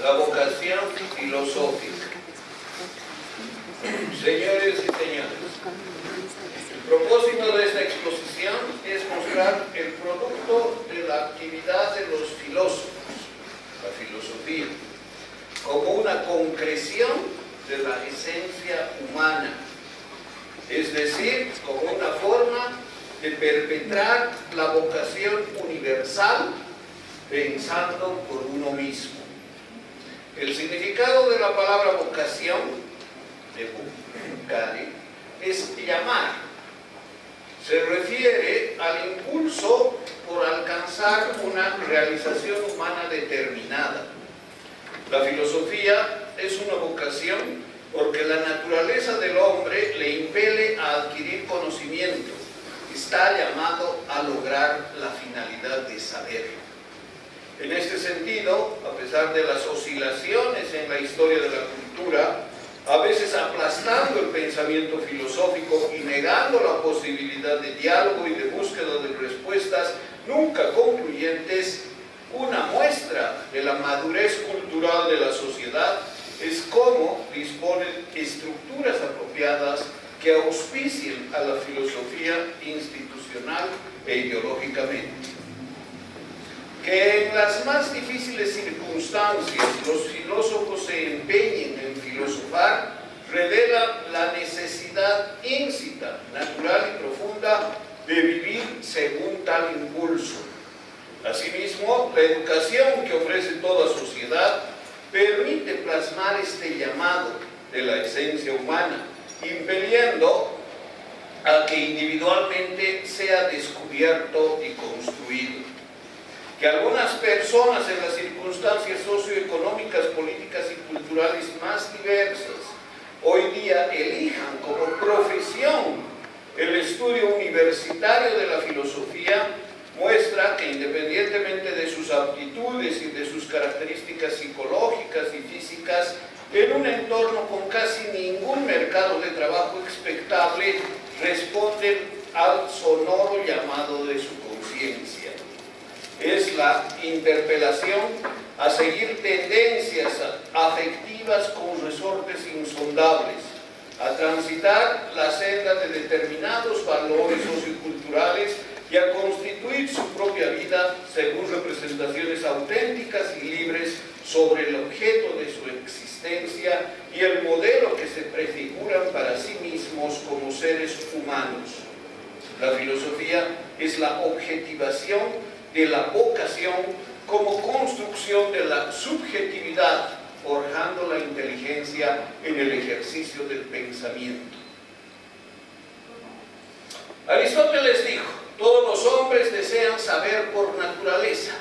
la vocación filosófica. Señores y señores, el propósito de esta exposición es mostrar el producto de la actividad de los filósofos, la filosofía, como una concreción de la esencia humana, es decir, como una forma de perpetrar la vocación universal pensando por uno mismo. El significado de la palabra vocación, de vocare, es llamar. Se refiere al impulso por alcanzar una realización humana determinada. La filosofía es una vocación porque la naturaleza del hombre le impele a adquirir conocimiento. Está llamado a lograr la finalidad de saber. En este sentido, a pesar de las oscilaciones en la historia de la cultura, a veces aplastando el pensamiento filosófico y negando la posibilidad de diálogo y de búsqueda de respuestas nunca concluyentes, una muestra de la madurez cultural de la sociedad es cómo disponen estructuras apropiadas que auspicien a la filosofía institucional e ideológicamente. Que en las más difíciles circunstancias los filósofos se empeñen en filosofar revela la necesidad íncita, natural y profunda de vivir según tal impulso. Asimismo, la educación que ofrece toda sociedad permite plasmar este llamado de la esencia humana, impeliendo a que individualmente sea descubierto y construido. Que algunas personas en las circunstancias socioeconómicas, políticas y culturales más diversas hoy día elijan como profesión el estudio universitario de la filosofía muestra que independientemente de sus aptitudes y de sus características psicológicas y físicas, en un entorno con casi ningún mercado de trabajo expectable, responden al sonoro llamado de su conciencia. Es la interpelación a seguir tendencias afectivas con resortes insondables, a transitar la senda de determinados valores socioculturales y a constituir su propia vida según representaciones auténticas y libres sobre el objeto de su existencia y el modelo que se prefiguran para sí mismos como seres humanos. La filosofía es la objetivación de la vocación como construcción de la subjetividad, forjando la inteligencia en el ejercicio del pensamiento. Aristóteles dijo: todos los hombres desean saber por naturaleza.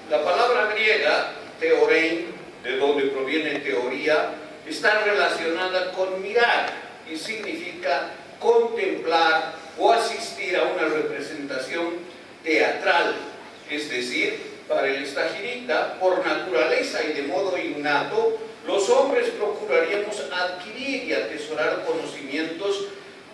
La palabra griega, theorein, de donde proviene teoría, está relacionada con mirar y significa contemplar o asistir a una representación teatral, es decir, para el estagirita, por naturaleza y de modo innato, los hombres procuraríamos adquirir y atesorar conocimientos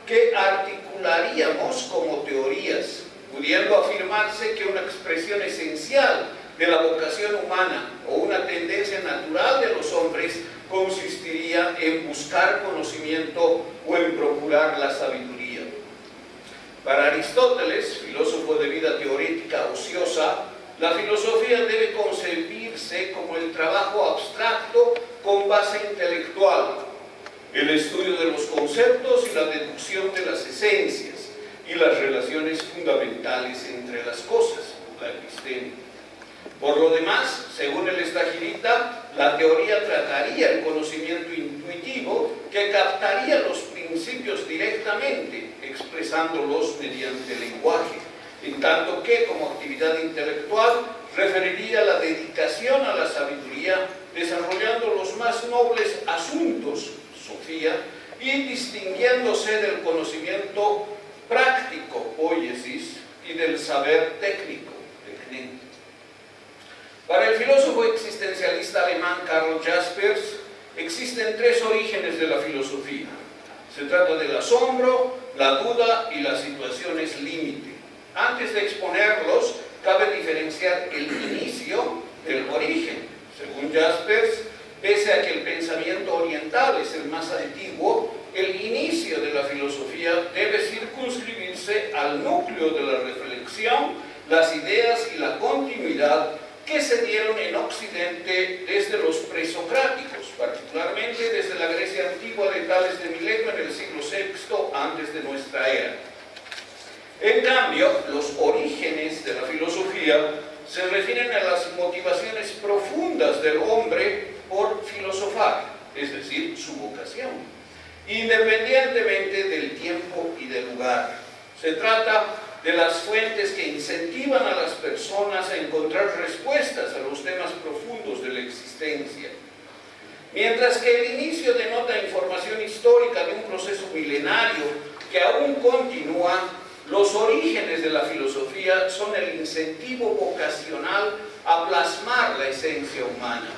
que articularíamos como teorías, pudiendo afirmarse que una expresión esencial de la vocación humana o una tendencia natural de los hombres consistiría en buscar conocimiento o en procurar la sabiduría. Para Aristóteles, filósofo de vida teorética ociosa, la filosofía debe concebirse como el trabajo abstracto con base intelectual, el estudio de los conceptos y la deducción de las esencias y las relaciones fundamentales entre las cosas, la episteme. Por lo demás, según el estagirita, la teoría trataría el conocimiento intuitivo que captaría los principios directamente, expresándolos mediante el lenguaje, en tanto que como actividad intelectual referiría la dedicación a la sabiduría, desarrollando los más nobles asuntos, sofía, y distinguiéndose del conocimiento práctico, poiesis, y del saber técnico, techne. Para el filósofo existencialista alemán Karl Jaspers, existen tres orígenes de la filosofía. Se trata del asombro, la duda y las situaciones límite. Antes de exponerlos, cabe diferenciar el inicio del origen. Según Jaspers, pese a que el pensamiento oriental es el más antiguo, el inicio de la filosofía debe circunscribirse al núcleo de la reflexión, las ideas y la continuidad que se dieron en Occidente desde los presocráticos, particularmente desde la Grecia antigua de Tales de Mileto en el siglo VI antes de nuestra era. En cambio, los orígenes de la filosofía se refieren a las motivaciones profundas del hombre por filosofar, es decir, su vocación, independientemente del tiempo y del lugar. Se trata de las fuentes que incentivan a las personas a encontrar respuestas a los temas profundos de la existencia. Mientras que el inicio denota información histórica de un proceso milenario que aún continúa, los orígenes de la filosofía son el incentivo vocacional a plasmar la esencia humana.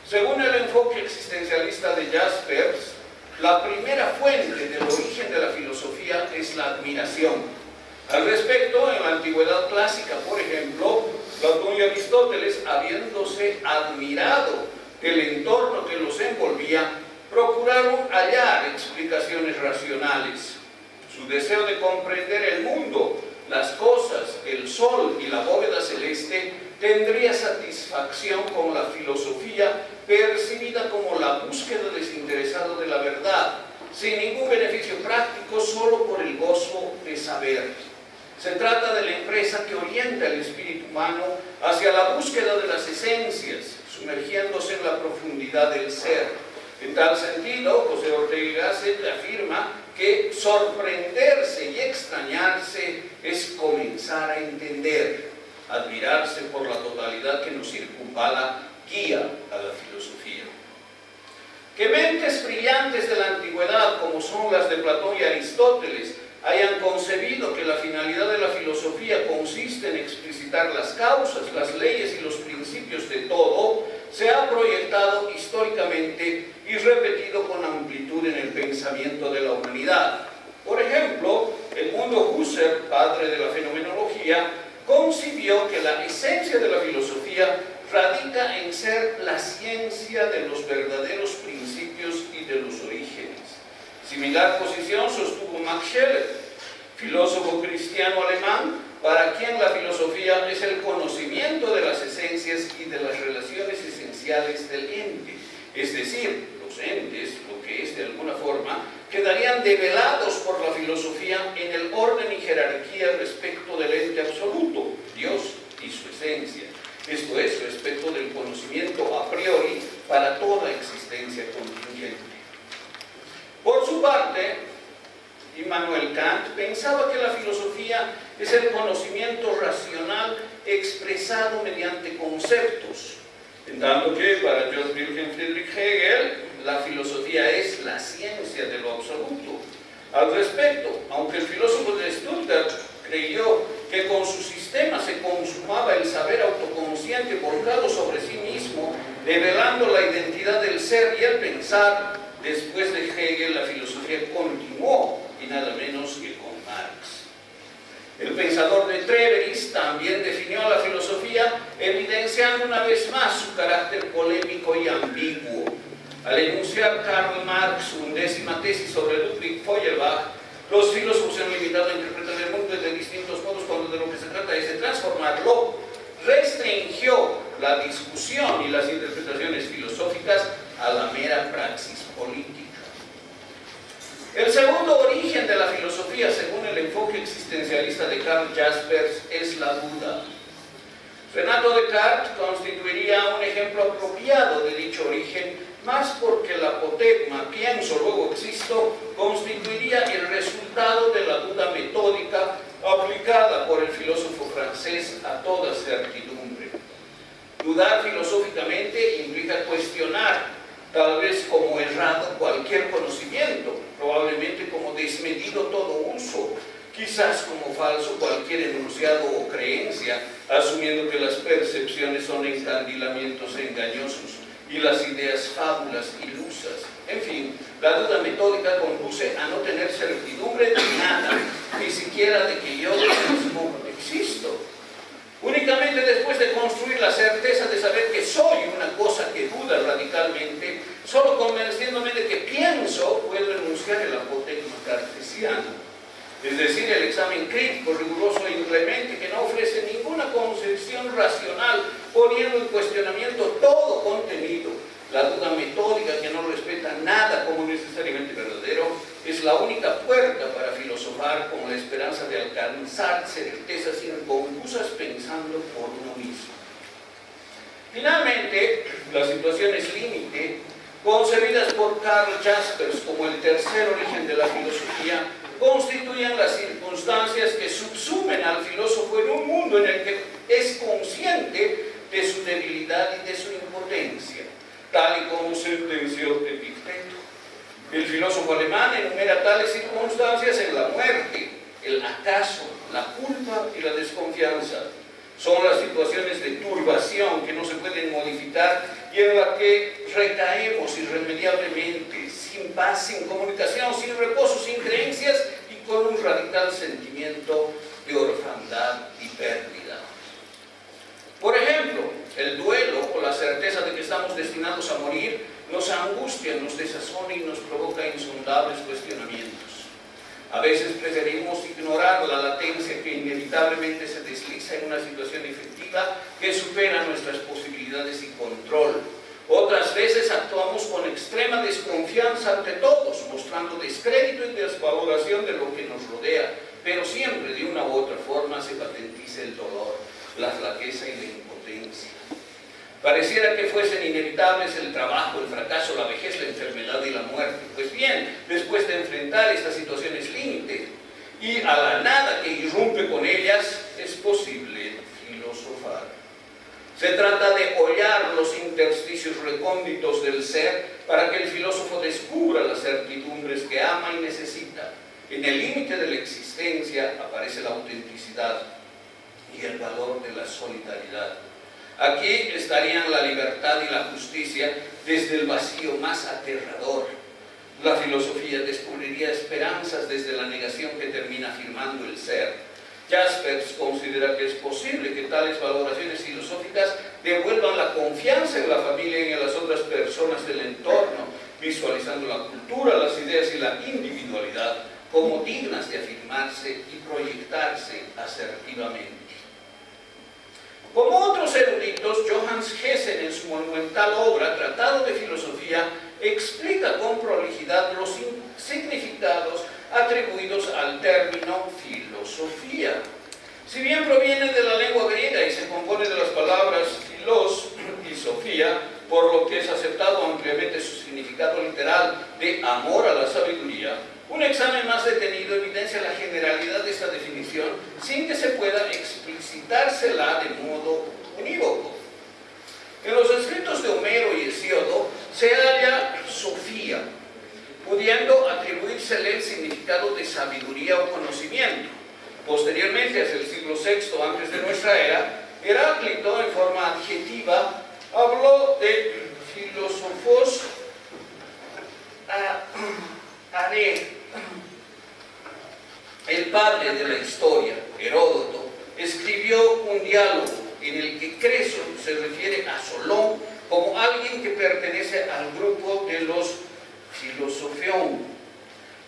Según el enfoque existencialista de Jaspers, la primera fuente del origen de la filosofía es la admiración. Al respecto, en la antigüedad clásica, por ejemplo, Platón y Aristóteles, habiéndose admirado del entorno que los envolvía, procuraron hallar explicaciones racionales. Su deseo de comprender el mundo, las cosas, el sol y la bóveda celeste tendría satisfacción con la filosofía percibida como la búsqueda desinteresada de la verdad, sin ningún beneficio práctico, solo por el gozo de saber. Se trata de la empresa que orienta el espíritu humano hacia la búsqueda de las esencias, sumergiéndose en la profundidad del ser. En tal sentido, José Ortega y Gasset afirma que sorprenderse y extrañarse es comenzar a entender. Admirarse por la totalidad que nos circunvala guía a la filosofía. Que mentes brillantes de la antigüedad, como son las de Platón y Aristóteles, hayan concebido que la finalidad de la filosofía consiste en explicitar las causas, las leyes y los principios de todo, se ha proyectado históricamente y repetido con amplitud en el pensamiento de la humanidad. Por ejemplo, Edmundo Husserl, padre de la fenomenología, concibió que la esencia de la filosofía radica en ser la ciencia de los verdaderos principios y de los orígenes. Similar posición sostuvo Max Scheler, filósofo cristiano alemán, para quien la filosofía es el conocimiento de las esencias y de las relaciones esenciales del ente. Es decir, los entes, lo que es de alguna forma, quedarían develados por la filosofía en el orden y jerarquía respecto del ente absoluto, Dios y su esencia. Esto es, respecto del conocimiento a priori para toda existencia contingente. Por su parte, Immanuel Kant pensaba que la filosofía es el conocimiento racional expresado mediante conceptos, en tanto que para Georg Wilhelm Friedrich Hegel la filosofía es la ciencia de lo absoluto. Al respecto, aunque el filósofo de Stuttgart creyó que con su sistema se consumaba el saber autoconsciente volcado sobre sí mismo, develando la identidad del ser y el pensar, después de Hegel la filosofía continuó, y nada menos que con Marx. El pensador de Treveris también definió a la filosofía, evidenciando una vez más su carácter polémico y ambiguo. Al enunciar Karl Marx su 11ª tesis sobre Ludwig Feuerbach, los filósofos se han limitado a interpretar el mundo de distintos modos cuando de lo que se trata es de transformarlo. Restringió la discusión y las interpretaciones filosóficas a la mera praxis política. El segundo origen de la filosofía, según el enfoque existencialista de Karl Jaspers, es la duda. Renato Descartes constituiría un ejemplo apropiado de dicho origen, más porque el apotegma pienso luego existo constituiría el resultado de la duda metódica aplicada por el filósofo francés a toda certidumbre. Dudar filosóficamente implica cuestionar, tal vez como errado, cualquier conocimiento, probablemente como desmedido todo uso, quizás como falso cualquier enunciado o creencia, asumiendo que las percepciones son encandilamientos engañosos y las ideas fábulas ilusas. En fin, la duda metódica conduce a no tener certidumbre de nada, ni siquiera de que yo mismo existo. Únicamente Finalmente, después de construir la certeza de saber que soy una cosa que duda radicalmente, solo convenciéndome de que pienso, puedo enunciar el apotegma cartesiano. Es decir, el examen crítico, riguroso e inclemente que no ofrece ninguna concepción racional, poniendo en cuestionamiento todo contenido. La duda metódica que no respeta nada como necesariamente verdadero es la única puerta para filosofar con la esperanza de alcanzar certezas inconclusas pensando por uno mismo. Finalmente, las situaciones límite, concebidas por Karl Jaspers como el tercer origen de la filosofía, constituyen las circunstancias que subsumen al filósofo en un mundo en el que es consciente de su debilidad y de su impotencia, tal y como sentenció Epicteto. El filósofo alemán enumera tales circunstancias en la muerte, el acaso, la culpa y la desconfianza. Son las situaciones de turbación que no se pueden modificar y en las que recaemos irremediablemente, sin paz, sin comunicación, sin reposo, sin creencias y con un radical sentimiento de orfandad y pérdida. Por ejemplo, el duelo o la certeza de que estamos destinados a morir nos angustia, nos desazona y nos provoca insondables cuestionamientos. A veces preferimos ignorar la latencia que inevitablemente se desliza en una situación efectiva que supera nuestras posibilidades y control. Otras veces actuamos con extrema desconfianza ante todos, mostrando descrédito y desvaloración de lo que nos rodea, pero siempre de una u otra forma se patentiza el dolor, la flaqueza y la impotencia. Pareciera que fuesen inevitables el trabajo, el fracaso, la vejez, la enfermedad y la muerte. Pues bien, después de enfrentar estas situaciones límite y a la nada que irrumpe con ellas, es posible filosofar. Se trata de hollar los intersticios recónditos del ser para que el filósofo descubra las certidumbres que ama y necesita. En el límite de la existencia aparece la autenticidad y el valor de la solidaridad. Aquí estarían la libertad y la justicia desde el vacío más aterrador. La filosofía descubriría esperanzas desde la negación que termina afirmando el ser. Jaspers considera que es posible que tales valoraciones filosóficas devuelvan la confianza en la familia y en las otras personas del entorno, visualizando la cultura, las ideas y la individualidad como dignas de afirmarse y proyectarse asertivamente. Como otros eruditos, Johannes Hessen en su monumental obra Tratado de Filosofía explica con prolijidad los significados atribuidos al término filosofía. Si bien proviene de la lengua griega y se compone de las palabras filos y sofía, por lo que es aceptado ampliamente su significado literal de amor a la sabiduría, un examen más detenido evidencia la generalidad de esta definición sin que se pueda explicitársela de modo unívoco. En los escritos de Homero y Hesíodo se halla Sofía, pudiendo atribuírsele el significado de sabiduría o conocimiento. Posteriormente, hacia el siglo VI antes de nuestra era, Heráclito, en forma adjetiva, habló de filósofos el padre de la historia, Heródoto, escribió un diálogo en el que Creso se refiere a Solón como alguien que pertenece al grupo de los filosofeón.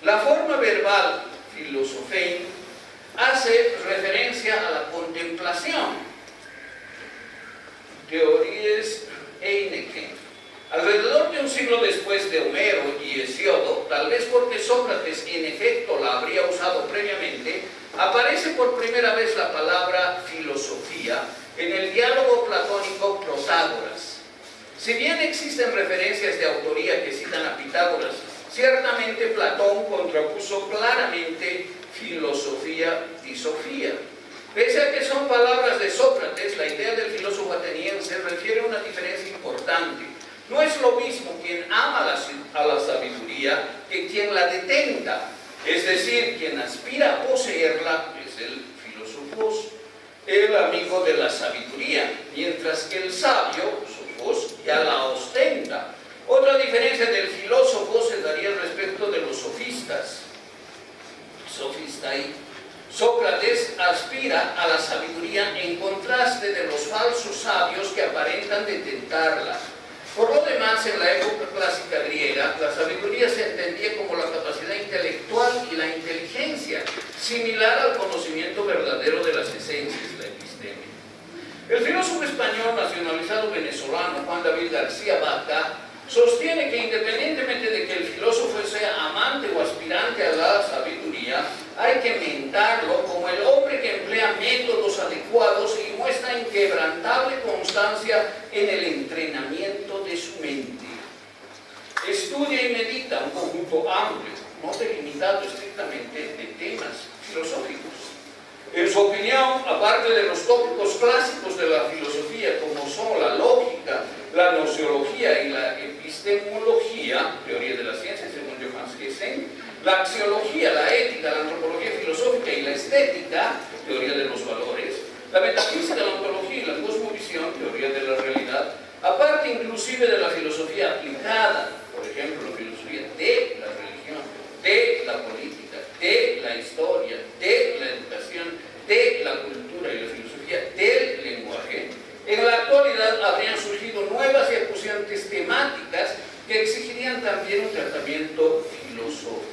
La forma verbal filosofein hace referencia a la contemplación. Teorías Eineken. Alrededor de un siglo después de Homero y Hesíodo, tal vez porque Sócrates en efecto la habría usado previamente, aparece por primera vez la palabra filosofía en el diálogo platónico Protágoras. Si bien existen referencias de autoría que citan a Pitágoras, ciertamente Platón contrapuso claramente filosofía y sofía. Pese a que son palabras de Sócrates, la idea del filósofo ateniense refiere a una diferencia importante. No es lo mismo quien ama a la sabiduría que quien la detenta. Es decir, quien aspira a poseerla es el filósofos, el amigo de la sabiduría, mientras que el sabio, sofos, ya la ostenta. Otra diferencia del filósofo se daría respecto de los sofistas. Sofistai. Sócrates aspira a la sabiduría en contraste de los capacidad de tentarla. Por lo demás, en la época clásica griega, la sabiduría se entendía como la capacidad intelectual y la inteligencia, similar al conocimiento verdadero de las esencias, la epistemia. El filósofo español nacionalizado venezolano Juan David García Vaca sostiene que independientemente de que el filósofo sea amante o aspirante a la sabiduría, hay que mentarlo como el hombre que emplea métodos adecuados y muestra inquebrantable constancia en el entrenamiento de su mente. Estudia y medita un conjunto amplio, no delimitado estrictamente de temas filosóficos. En su opinión, aparte de los tópicos clásicos de la filosofía, como son la lógica, la gnoseología y la epistemología, teoría de la ciencia según Johannes Kessen, la axiología, la ética, la antropología filosófica y la estética, teoría de los valores, la metafísica, la ontología y la cosmovisión, teoría de la realidad, aparte inclusive de la filosofía aplicada, por ejemplo, la filosofía de la religión, de la política, de la historia, de la educación, de la cultura y la filosofía del lenguaje. En la actualidad habrían surgido nuevas y acuciantes temáticas que exigirían también un tratamiento filosófico.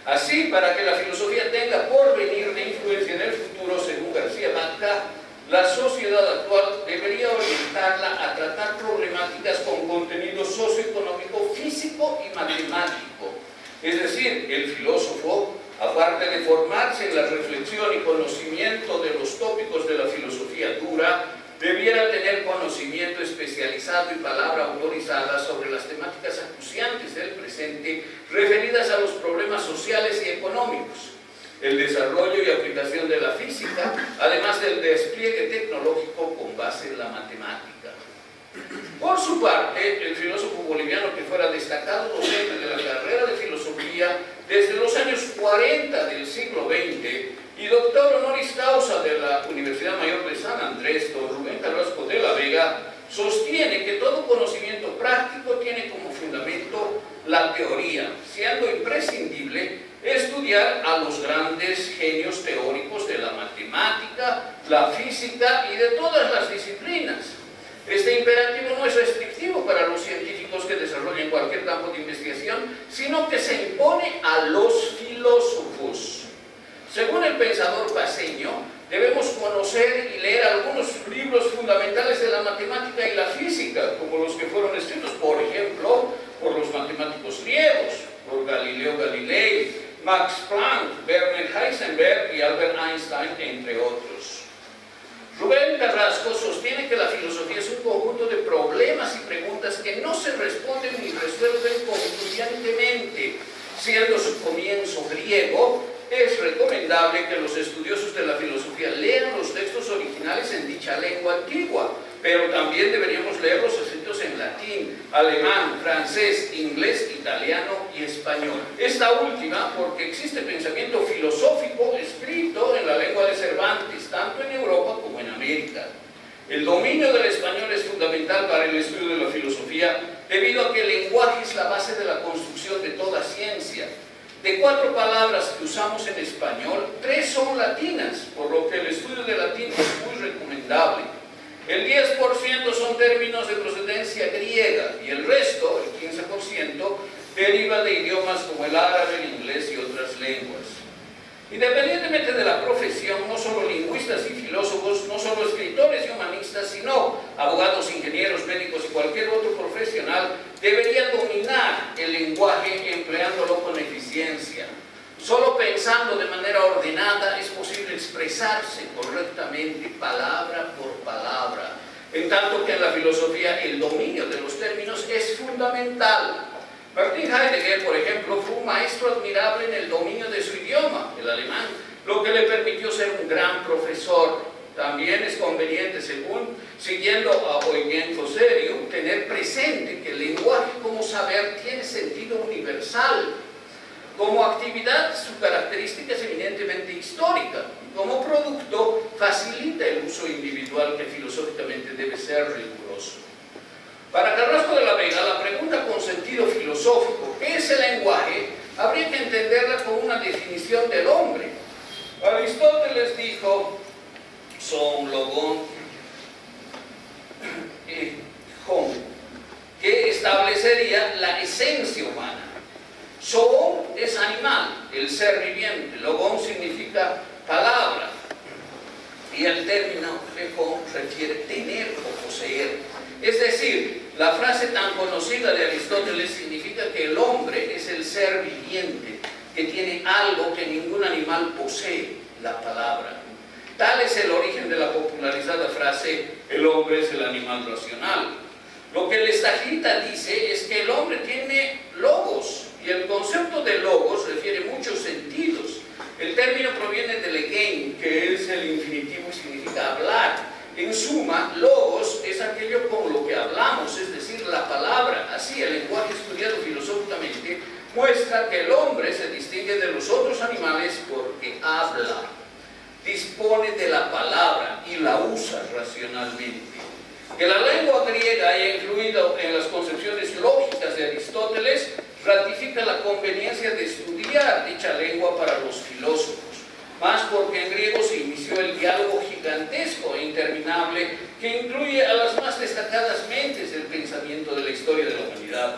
Así, para que la filosofía tenga porvenir de influencia en el futuro, según García Vaca, la sociedad actual debería orientarla a tratar problemáticas con contenido socioeconómico, físico y matemático. Es decir, el filósofo, aparte de formarse en la reflexión y conocimiento de los tópicos de la filosofía dura, debiera tener conocimiento especializado y palabra autorizada sobre las temáticas acuciantes del presente referidas a los problemas sociales y económicos, el desarrollo y aplicación de la física, además del despliegue tecnológico con base en la matemática. Por su parte, el filósofo boliviano que fuera destacado docente de la carrera de filosofía desde los años 40 del siglo XX y doctor honoris causa de la Universidad Mayor de San Andrés, don Rubén Carrasco de la Vega, sostiene que todo conocimiento práctico tiene como fundamento la teoría, siendo imprescindible estudiar a los grandes genios teóricos de la matemática, la física y de todas las disciplinas. Este imperativo no es restrictivo para los científicos que desarrollen cualquier campo de investigación, sino que se impone a los filósofos. Según el pensador paceño, debemos conocer y leer algunos libros fundamentales de la matemática y la física, como los que fueron escritos, por ejemplo, por los matemáticos griegos, por Galileo Galilei, Max Planck, Werner Heisenberg y Albert Einstein, entre otros. Rubén Carrasco sostiene que la filosofía es un conjunto de problemas y preguntas que no se responden ni resuelven concluyentemente. Siendo su comienzo griego, es recomendable que los estudiosos de la filosofía lean los textos originales en dicha lengua antigua, pero también deberíamos leer los escritos en latín, alemán, francés, inglés, italiano y español. Esta última porque existe pensamiento filosófico escrito en la lengua de Cervantes, tanto en Europa como en América. El dominio del español es fundamental para el estudio de la filosofía, debido a que el lenguaje es la base de la construcción de toda ciencia. De 4 palabras que usamos en español, 3 son latinas, por lo que el estudio de latín es muy recomendable. El 10% son términos de procedencia griega y el resto, el 15%, deriva de idiomas como el árabe, el inglés y otras lenguas. Independientemente de la profesión, no solo lingüistas y filósofos, no solo escritores y humanistas, sino abogados, ingenieros, médicos y cualquier otro profesional debería dominar el lenguaje empleándolo con eficiencia. Solo pensando de manera ordenada es posible expresarse correctamente palabra por palabra, en tanto que en la filosofía el dominio de los términos es fundamental. Martin Heidegger, por ejemplo, fue un maestro admirable en el dominio de su idioma, el alemán, lo que le permitió ser un gran profesor. También es conveniente, siguiendo a Eugen Fosserio, tener presente que el lenguaje como saber tiene sentido universal. Como actividad, su característica es eminentemente histórica. Como producto, facilita el uso individual que filosóficamente debe ser riguroso. Para Carrasco de la Vega, la pregunta con sentido filosófico, ¿qué es el lenguaje?, habría que entenderla como una definición del hombre. Aristóteles dijo, son logón, Hom, que establecería la esencia humana. Zoon es animal, el ser viviente. Logon significa palabra. Y el término Hom refiere tener o poseer. Es decir, la frase tan conocida de Aristóteles significa que el hombre es el ser viviente, que tiene algo que ningún animal posee, la palabra. Tal es el origen de la popularizada frase, el hombre es el animal racional. Lo que el Estagirita dice es que el hombre tiene logos, y el concepto de logos refiere muchos sentidos. El término proviene del egein, que es el infinitivo y significa hablar. En suma, logos es aquello con lo que hablamos, es decir, la palabra. Así, el lenguaje estudiado filosóficamente muestra que el hombre se distingue de los otros animales porque habla, dispone de la palabra y la usa racionalmente. Que la lengua griega haya influido en las concepciones lógicas de Aristóteles ratifica la conveniencia de estudiar dicha lengua para los filósofos, más porque en griego se inició el diálogo gigantesco e interminable que incluye a las más destacadas mentes del pensamiento de la historia de la humanidad.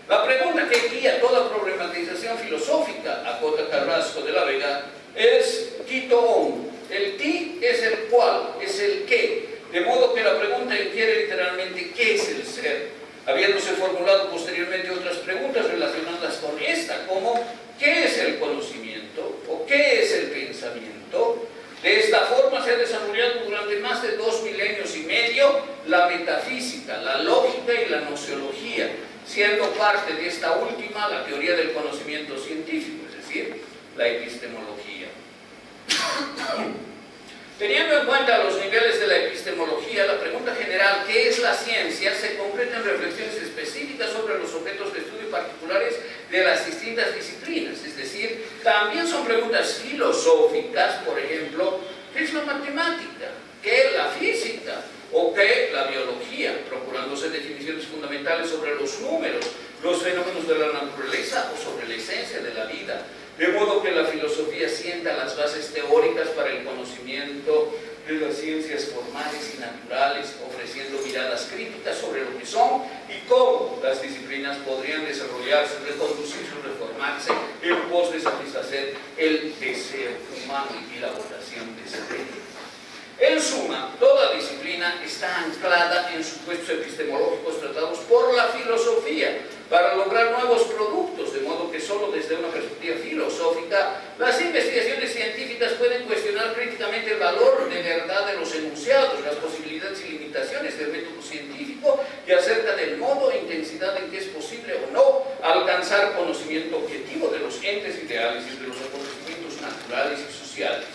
La pregunta que guía toda problematización filosófica, acota Carrasco de la Vega, es ¿quito-on? El ti es el cual, es el qué, de modo que la pregunta inquiere literalmente ¿qué es el ser? Habiéndose formulado posteriormente otras preguntas relacionadas con esta, como ¿qué es el conocimiento? ¿O qué es el pensamiento? De esta forma se ha desarrollado durante más de 2 milenios y medio la metafísica, la lógica y la gnoseología, siendo parte de esta última la teoría del conocimiento científico, es decir, la epistemología. Teniendo en cuenta los niveles de la epistemología, la pregunta general, ¿qué es la ciencia?, se concreta en reflexiones específicas sobre los objetos de estudio particulares de las distintas disciplinas. Es decir, también son preguntas filosóficas, por ejemplo, ¿qué es la matemática? ¿Qué es la física? ¿O qué es la biología? Procurándose definiciones fundamentales sobre los números, los fenómenos de la naturaleza o sobre la esencia de la vida. De modo que la filosofía sienta las bases teóricas para el conocimiento de las ciencias formales y naturales, ofreciendo miradas críticas sobre lo que son y cómo las disciplinas podrían desarrollarse, reconducirse o reformarse en pos de satisfacer el deseo humano y la vocación de ser. En suma, toda disciplina está anclada en supuestos epistemológicos tratados por la filosofía para lograr nuevos productos, de modo que solo desde una perspectiva filosófica las investigaciones científicas pueden cuestionar críticamente el valor de verdad de los enunciados, las posibilidades y limitaciones del método científico y acerca del modo e intensidad en que es posible o no alcanzar conocimiento objetivo de los entes ideales y de los acontecimientos naturales y sociales.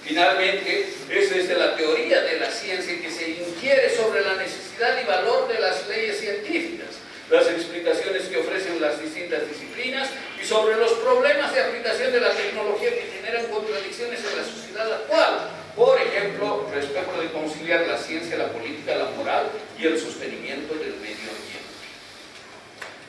Finalmente, es desde la teoría de la ciencia que se inquiere sobre la necesidad y valor de las leyes científicas, las explicaciones que ofrecen las distintas disciplinas y sobre los problemas de aplicación de la tecnología que generan contradicciones en la sociedad actual, por ejemplo, respecto de conciliar la ciencia, la política, la moral y el sostenimiento del medio ambiente.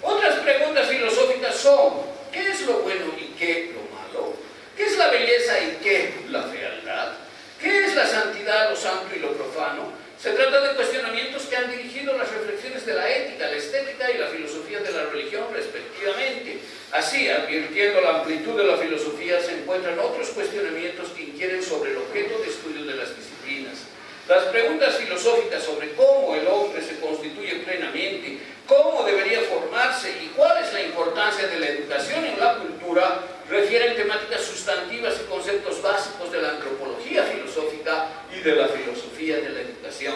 Otras preguntas filosóficas son, ¿qué es lo bueno y qué lo malo? ¿Qué es la belleza y qué la fealdad? ¿Qué es la santidad, lo santo y lo profano? Se trata de cuestionamientos que han dirigido las reflexiones de la ética, la estética y la filosofía de la religión, respectivamente. Así, advirtiendo la amplitud de la filosofía, se encuentran otros cuestionamientos que inquieren sobre el objeto de estudio de las disciplinas. Las preguntas filosóficas sobre cómo el hombre se constituye plenamente, cómo debería formarse y cuál es la importancia de la educación en la cultura, refieren temáticas sustantivas y conceptos básicos de la antropología filosófica y de la filosofía de la educación.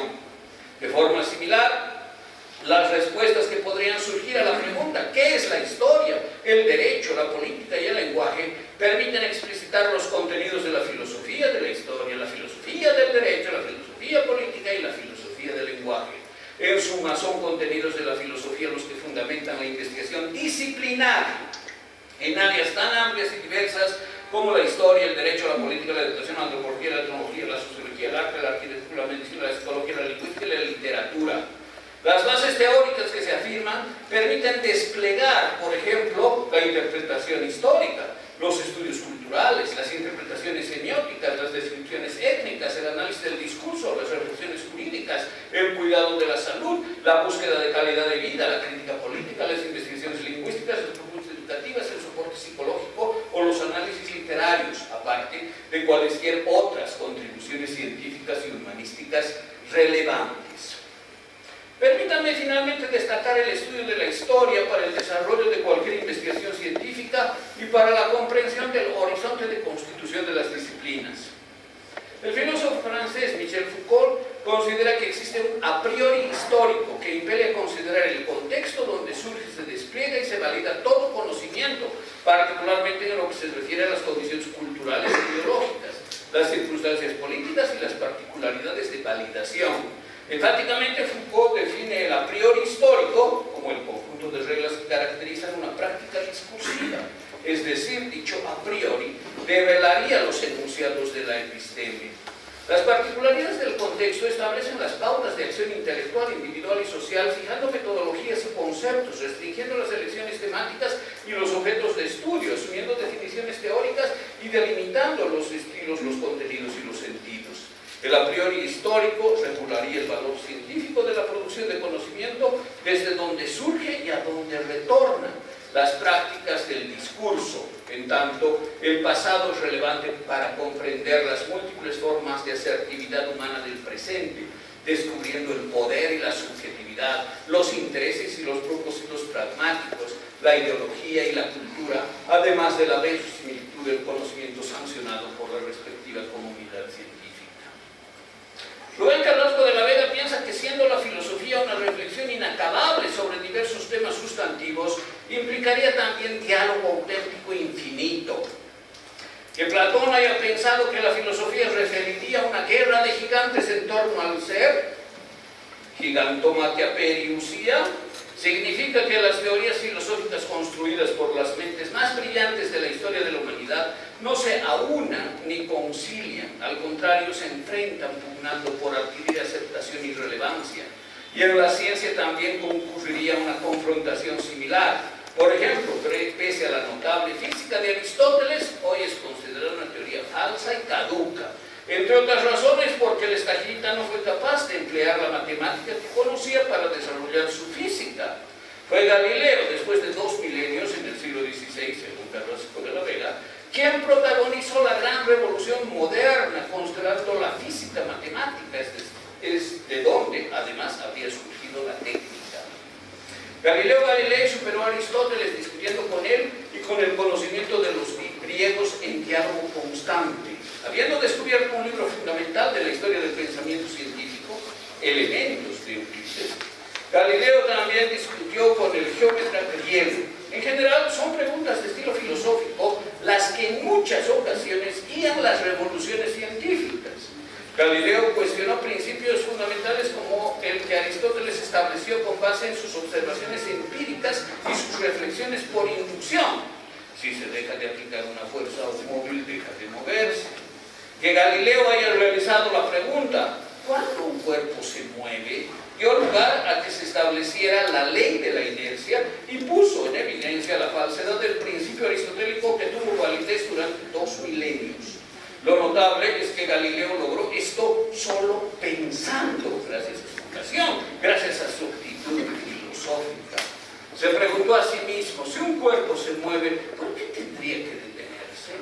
De forma similar, las respuestas que podrían surgir a la pregunta ¿qué es la historia?, el derecho, la política y el lenguaje? Permiten explicitar los contenidos de la filosofía de la historia, la filosofía del derecho, la filosofía política y la filosofía del lenguaje. En suma, son contenidos de la filosofía los que fundamentan la investigación disciplinaria en áreas tan amplias y diversas como la historia, el derecho, la política, la educación, la antropología, la etnología, la sociología, el arte, la arquitectura, la medicina, la psicología, la lingüística y la literatura. Las bases teóricas que se afirman permiten desplegar, por ejemplo, la interpretación histórica, los estudios culturales, las interpretaciones semióticas, las descripciones étnicas, el análisis del discurso, las reflexiones jurídicas, el cuidado de la salud, la búsqueda de calidad de vida, la crítica política, las investigaciones lingüísticas, las propuestas educativas, el soporte psicológico o los análisis literarios, aparte de cualesquier otras contribuciones científicas y humanísticas relevantes. Permítanme finalmente destacar el estudio de la historia para el desarrollo de cualquier investigación científica y para la comprensión del horizonte de constitución de las disciplinas. El filósofo francés Michel Foucault considera que existe un a priori histórico que impele a considerar el contexto donde surge, se despliega y se valida todo conocimiento, particularmente en lo que se refiere a las condiciones culturales e ideológicas, las circunstancias políticas y las particularidades de validación. Enfáticamente, Foucault define el a priori histórico como el conjunto de reglas que caracterizan una práctica discursiva, es decir, dicho a priori, develaría los enunciados de la episteme. Las particularidades del contexto establecen las pautas de acción intelectual, individual y social, fijando metodologías y conceptos, restringiendo las elecciones temáticas y los objetos de estudio, asumiendo definiciones teóricas y delimitando los estilos, los contenidos y los sentidos. El a priori histórico regularía el valor científico de la producción de conocimiento desde donde surge y a donde retorna las prácticas del discurso. En tanto, el pasado es relevante para comprender las múltiples formas de asertividad humana del presente, descubriendo el poder y la subjetividad, los intereses y los propósitos pragmáticos, la ideología y la cultura, además de la verosimilitud del conocimiento sancionado por la respectiva comunidad científica. Rubén Carrasco de la Vega piensa que siendo la filosofía una reflexión inacabable sobre diversos temas sustantivos, implicaría también diálogo auténtico e infinito. Que Platón haya pensado que la filosofía referiría a una guerra de gigantes en torno al ser, gigantomachia periusia, significa que las teorías filosóficas construidas por las mentes más brillantes de la historia de la humanidad no se aunan ni concilian, al contrario se enfrentan pugnando por adquirir aceptación y relevancia. Y en la ciencia también concurriría una confrontación similar. Por ejemplo, pese a la notable física de Aristóteles, hoy es considerada una teoría falsa y caduca. Entre otras razones porque el estajita no fue capaz de emplear la matemática que conocía para desarrollar su física. Fue Galileo, después de 2 milenios, en el siglo XVI, según Carrasco de la Vega, quien protagonizó la gran revolución moderna, considerando la física matemática, es de donde, además, habría surgido la técnica. Galileo Galilei superó a Aristóteles discutiendo con él y con el conocimiento de los griegos en diálogo constante. Habiendo descubierto un libro fundamental de la historia del pensamiento científico, Elementos de Euclides, Galileo también discutió con el geómetra griego. En general, son preguntas de estilo filosófico las que en muchas ocasiones guían las revoluciones científicas. Galileo cuestionó principios fundamentales como el que Aristóteles estableció con base en sus observaciones empíricas y sus reflexiones por inducción. Si se deja de aplicar una fuerza a un móvil, deja de moverse. Que Galileo haya realizado la pregunta, ¿cuándo un cuerpo se mueve?, dio lugar a que se estableciera la ley de la inercia y puso en evidencia la falsedad del principio aristotélico que tuvo validez durante 2 milenios. Lo notable es que Galileo logró esto solo pensando, gracias a su vocación, gracias a su actitud filosófica. Se preguntó a sí mismo, si un cuerpo se mueve, ¿por qué tendría que detenerse?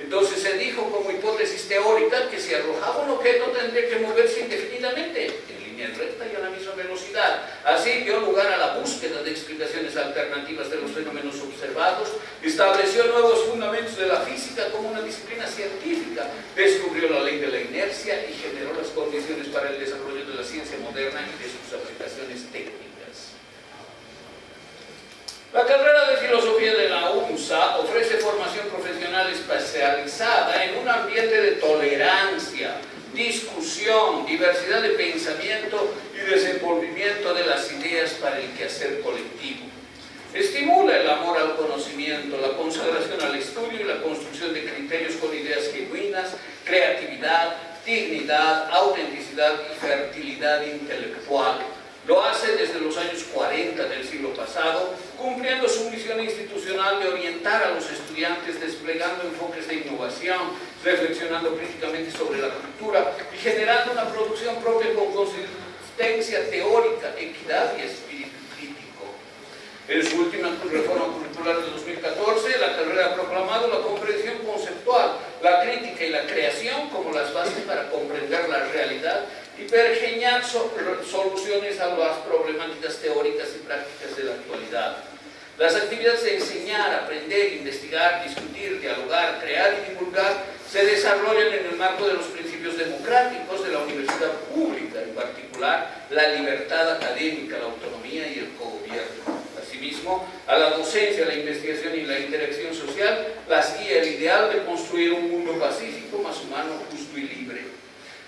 Entonces se dijo como hipótesis teórica que si arrojaba un objeto tendría que moverse indefinidamente, en línea recta y a la misma velocidad. Así dio lugar a la búsqueda de explicaciones alternativas de los fenómenos observados, estableció nuevos fundamentos de la física como una disciplina científica, descubrió la ley de la inercia y generó las condiciones para el desarrollo de la ciencia moderna y de sus aplicaciones técnicas. La carrera de filosofía de la UNSA ofrece formación profesional especializada en un ambiente de tolerancia, discusión, diversidad de pensamiento y desenvolvimiento de las ideas para el quehacer colectivo. Estimula el amor al conocimiento, la consideración al estudio y la construcción de criterios con ideas genuinas, creatividad, dignidad, autenticidad y fertilidad intelectual. Lo hace desde los años 40 del siglo pasado, cumpliendo su misión institucional de orientar a los estudiantes, desplegando enfoques de innovación, reflexionando críticamente sobre la cultura y generando una producción propia con consistencia teórica, equidad y espíritu crítico. En su última reforma curricular de 2014, la carrera ha proclamado la comprensión conceptual, la crítica y la creación como las bases para comprender la realidad y pergeñar soluciones a las problemáticas teóricas y prácticas de la actualidad. Las actividades de enseñar, aprender, investigar, discutir, dialogar, crear y divulgar se desarrollan en el marco de los principios democráticos de la universidad pública, en particular la libertad académica, la autonomía y el cogobierno. Asimismo, a la docencia, la investigación y la interacción social las guía el ideal de construir un mundo pacífico, más humano, justo y libre.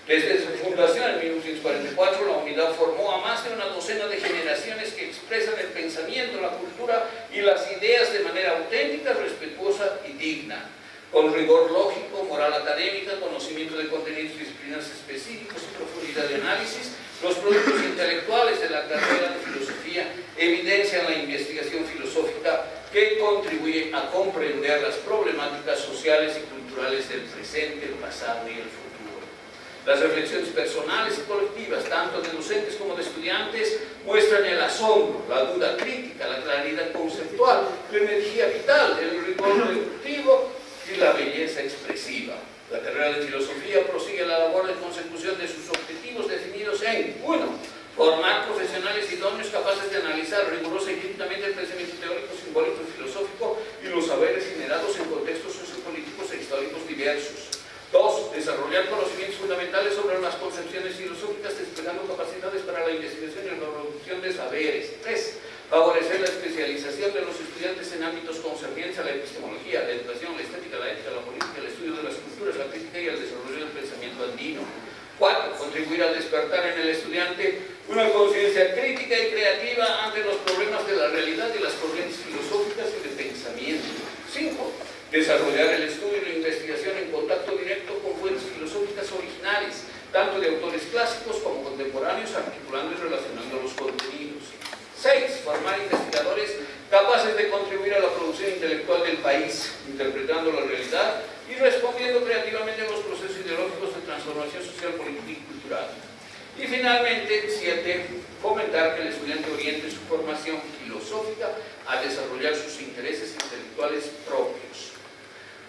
Desde su fundación en 1944, la unidad formó a más de una docena de generaciones que expresan el pensamiento, la cultura y las ideas de manera auténtica, respetuosa y digna, con rigor lógico, moral académica, conocimiento de contenidos disciplinares específicos y profundidad de análisis. Los productos intelectuales de la carrera de filosofía evidencian la investigación filosófica que contribuye a comprender las problemáticas sociales y culturales del presente, el pasado y el futuro. Las reflexiones personales y colectivas, tanto de docentes como de estudiantes, muestran el asombro, la duda crítica, la claridad conceptual, la energía vital, el rigor deductivo y la belleza expresiva. La carrera de filosofía prosigue la labor de consecución de sus objetivos definidos en 1. Formar profesionales idóneos capaces de analizar rigurosa y críticamente el pensamiento teórico, simbólico y filosófico y los saberes generados en contextos sociopolíticos e históricos diversos. 2. Desarrollar conocimientos fundamentales sobre las concepciones filosóficas, desplegando capacidades para la investigación y la producción de saberes. 3. Favorecer la especialización de los estudiantes en ámbitos concernientes a la epistemología, la educación, la estética, la ética, la política, el estudio de las culturas, la crítica y el desarrollo del pensamiento andino. 4. Contribuir a despertar en el estudiante una conciencia crítica y creativa ante los problemas de la realidad y las corrientes filosóficas y de pensamiento. 5. Desarrollar el estudio y la investigación en contacto directo con fuentes filosóficas originales, tanto de autores clásicos como contemporáneos, articulando y relacionando los contenidos. 6. Formar investigadores capaces de contribuir a la producción intelectual del país, interpretando la realidad y respondiendo creativamente a los procesos ideológicos de transformación social, política y cultural. Y finalmente, 7. Fomentar que el estudiante oriente su formación filosófica a desarrollar sus intereses intelectuales propios.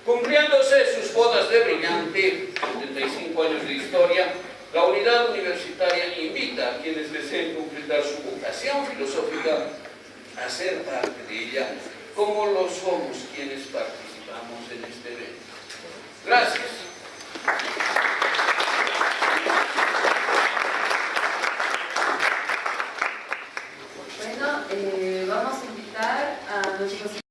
Cumpliéndose sus bodas de brillante, 75 años de historia, la unidad universitaria invita a quienes deseen completar su vocación filosófica a ser parte de ella, como lo somos quienes participamos en este evento. Gracias. Bueno, vamos a invitar a nuestros